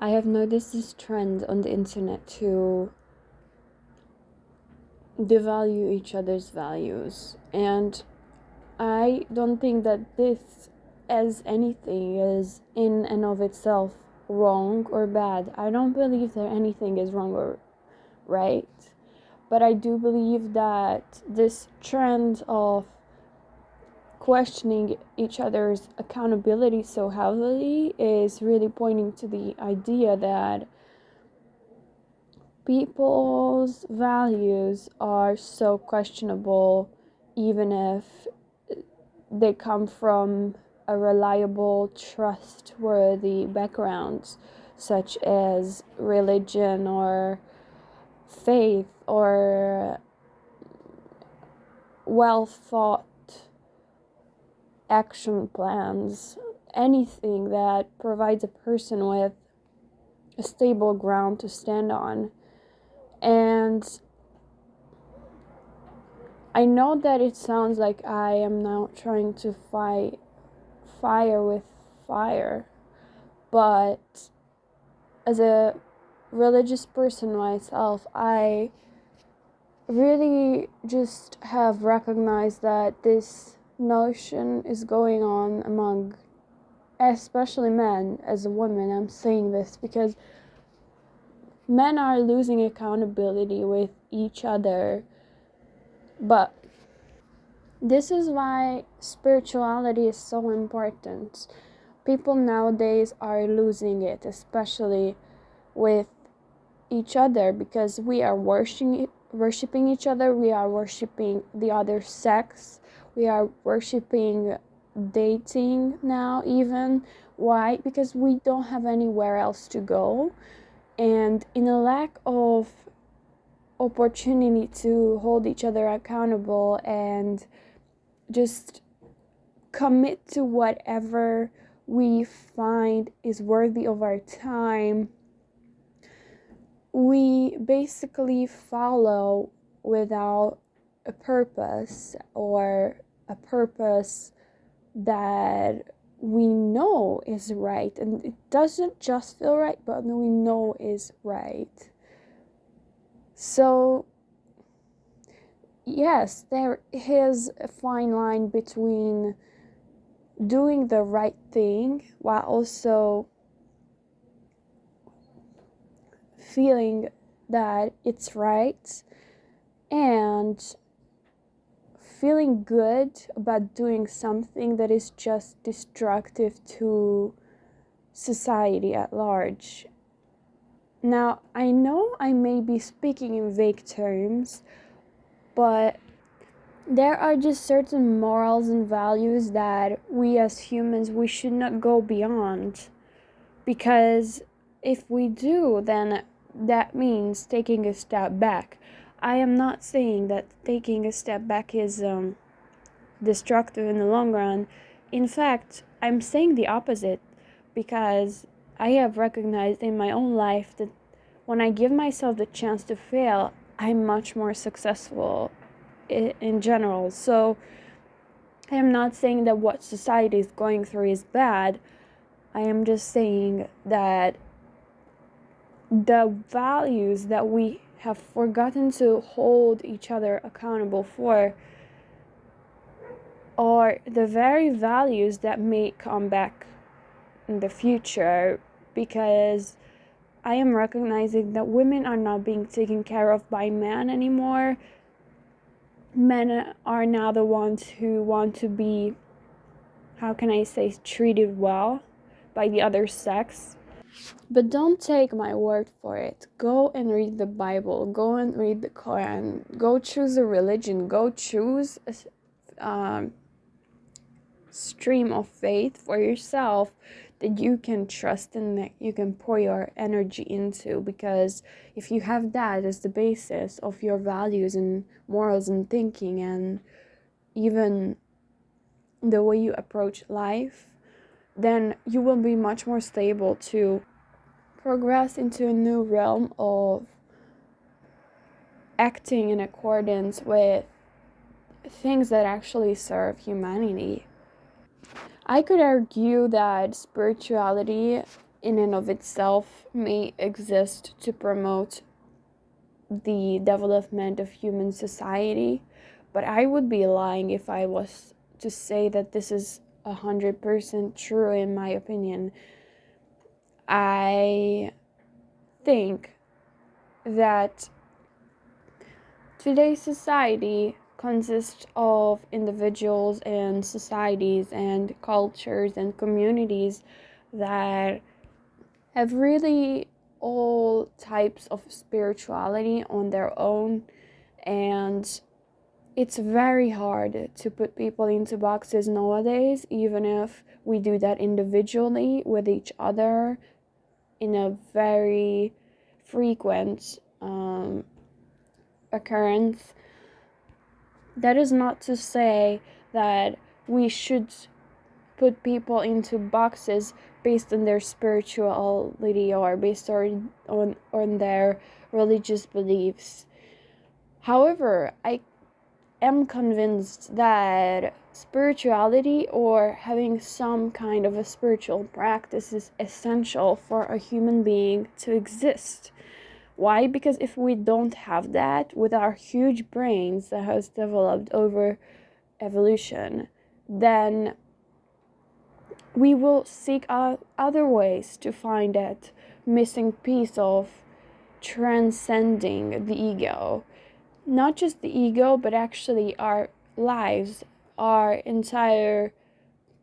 I have noticed this trend on the internet to devalue each other's values, and I don't think that this as anything is in and of itself wrong or bad. I don't believe that anything is wrong or right, but I do believe that this trend of questioning each other's accountability so heavily is really pointing to the idea that people's values are so questionable, even if they come from a reliable, trustworthy backgrounds, such as religion or faith or well thought action plans, anything that provides a person with a stable ground to stand on. And I know that it sounds like I am now trying to fight fire with fire, but as a religious person myself, I really just have recognized that this notion is going on among especially men. As a woman, I'm saying this because men are losing accountability with each other, but this is why spirituality is so important. People nowadays are losing it, especially with each other, because we are worshiping each other, we are worshiping the other sex, we are worshiping dating now even. Why? Because we don't have anywhere else to go, and in a lack of opportunity to hold each other accountable and just commit to whatever we find is worthy of our time, we basically follow without a purpose, or a purpose that we know is right, and it doesn't just feel right, but we know is right. So yes, there is a fine line between doing the right thing while also feeling that it's right, and feeling good about doing something that is just destructive to society at large. Now, I know I may be speaking in vague terms, but there are just certain morals and values that we as humans, we should not go beyond, because if we do, then that means taking a step back. I am not saying that taking a step back is destructive in the long run. In fact, I'm saying the opposite, because I have recognized in my own life that when I give myself the chance to fail, I'm much more successful in general. So I am not saying that what society is going through is bad. I am just saying that the values that we have forgotten to hold each other accountable for are the very values that may come back in the future, because I am recognizing that women are not being taken care of by men anymore. Men are now the ones who want to be, how can I say, treated well by the other sex. But don't take my word for it. Go and read the Bible. Go and read the Quran. Go choose a religion. Go choose a stream of faith for yourself that you can trust and that you can pour your energy into. Because if you have that as the basis of your values and morals and thinking, and even the way you approach life, then you will be much more stable to progress into a new realm of acting in accordance with things that actually serve humanity. I could argue that spirituality in and of itself may exist to promote the development of human society, but I would be lying if I was to say that this is 100% true in my opinion. I think that today's society consists of individuals and societies and cultures and communities that have really all types of spirituality on their own, and it's very hard to put people into boxes nowadays, even if we do that individually with each other in a very frequent occurrence. That is not to say that we should put people into boxes based on their spirituality or based on their religious beliefs. However, I am convinced that spirituality or having some kind of a spiritual practice is essential for a human being to exist. Why? Because if we don't have that with our huge brains that has developed over evolution, then we will seek out other ways to find that missing piece of transcending the ego. Not just the ego, but actually our lives, our entire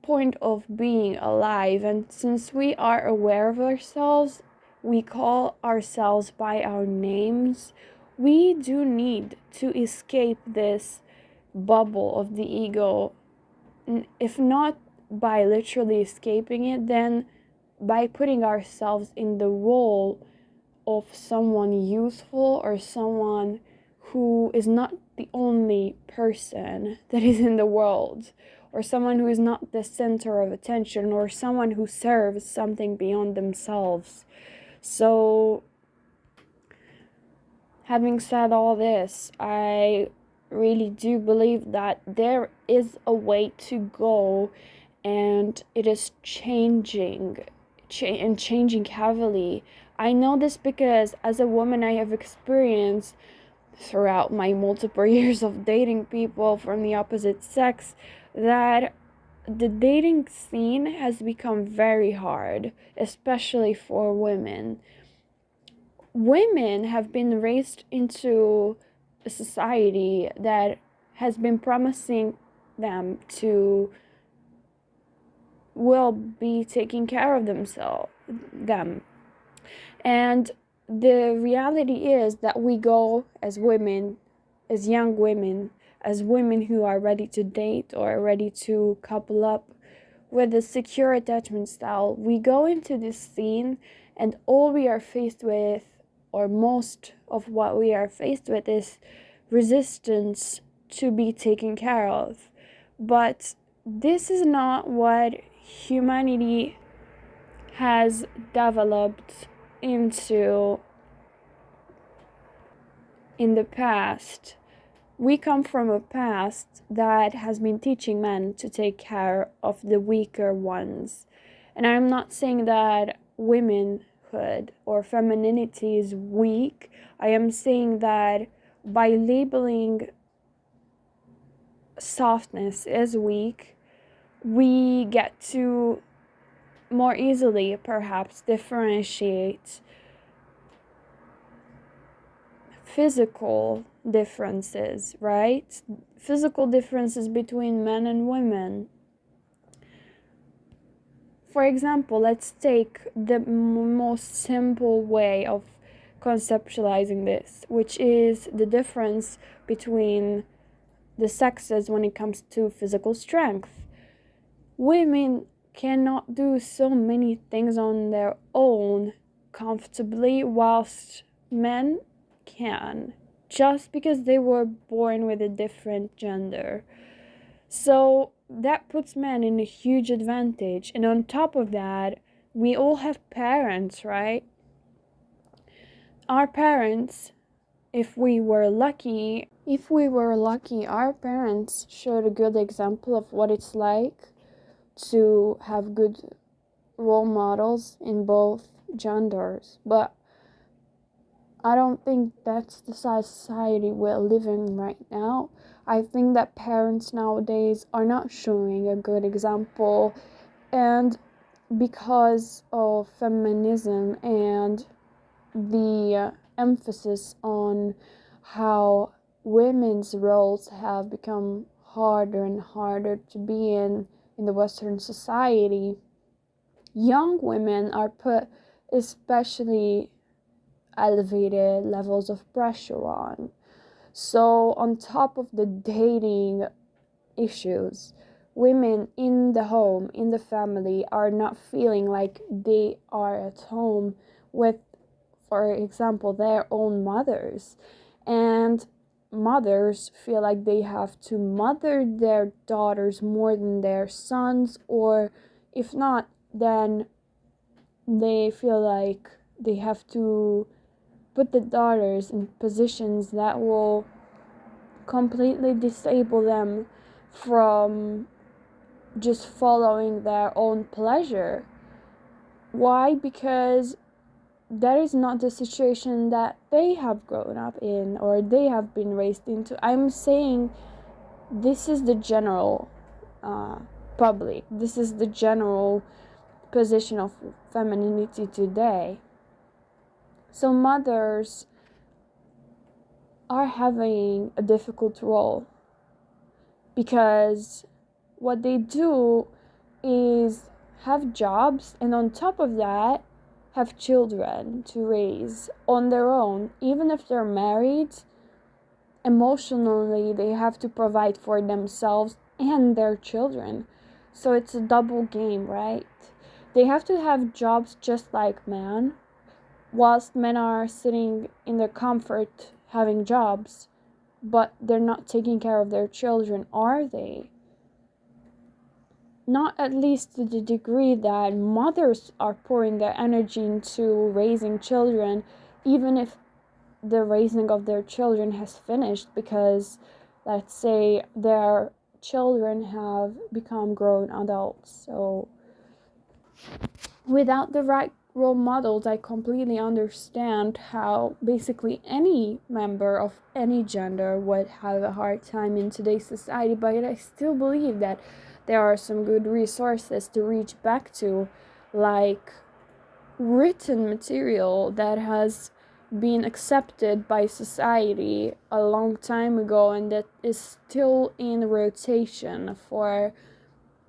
point of being alive. And since we are aware of ourselves, we call ourselves by our names, we do need to escape this bubble of the ego. If not by literally escaping it, then by putting ourselves in the role of someone useful or someone who is not the only person that is in the world, or someone who is not the center of attention, or someone who serves something beyond themselves. So, having said all this, I really do believe that there is a way to go, and it is changing heavily. I know this because as a woman I have experienced throughout my multiple years of dating people from the opposite sex that the dating scene has become very hard, especially for women. Women have been raised into a society that has been promising them to will be taking care of them. And the reality is that we go as women, as young women, as women who are ready to date or ready to couple up with a secure attachment style, we go into this scene and all we are faced with, or most of what we are faced with, is resistance to be taken care of. But this is not what humanity has developed into in the past. We come from a past that has been teaching men to take care of the weaker ones. And I'm not saying that womanhood or femininity is weak. I am saying that by labeling softness as weak, we get to more easily perhaps differentiate physical differences, right? Physical differences between men and women. For example, let's take the most simple way of conceptualizing this, which is the difference between the sexes when it comes to physical strength. Women cannot do so many things on their own comfortably, whilst men can, just because they were born with a different gender. So that puts men in a huge advantage. And on top of that, we all have parents, right? Our parents, if we were lucky, our parents showed a good example of what it's like to have good role models in both genders, but I don't think that's the society we're living right now. I think that parents nowadays are not showing a good example, and because of feminism and the emphasis on how women's roles have become harder and harder to be in the Western society, young women are put especially elevated levels of pressure on. So, on top of the dating issues, women in the home, in the family, are not feeling like they are at home with, for example, their own mothers. And mothers feel like they have to mother their daughters more than their sons, or if not, then they feel like they have to put the daughters in positions that will completely disable them from just following their own pleasure. Why? Because that is not the situation that they have grown up in or they have been raised into. I'm saying this is the general public. This is the general position of femininity today. So mothers are having a difficult role because what they do is have jobs, and on top of that have children to raise on their own. Even if they're married, emotionally they have to provide for themselves and their children. So it's a double game, right? They have to have jobs just like men, whilst men are sitting in their comfort having jobs, but they're not taking care of their children, are they? Not at least to the degree that mothers are pouring their energy into raising children, even if the raising of their children has finished, because let's say their children have become grown adults. So without the right role models, I completely understand how basically any member of any gender would have a hard time in today's society. But I still believe that there are some good resources to reach back to, like written material that has been accepted by society a long time ago and that is still in rotation for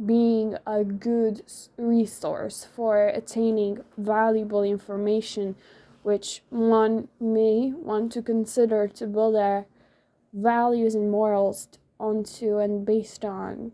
being a good resource for attaining valuable information, which one may want to consider to build their values and morals onto and based on.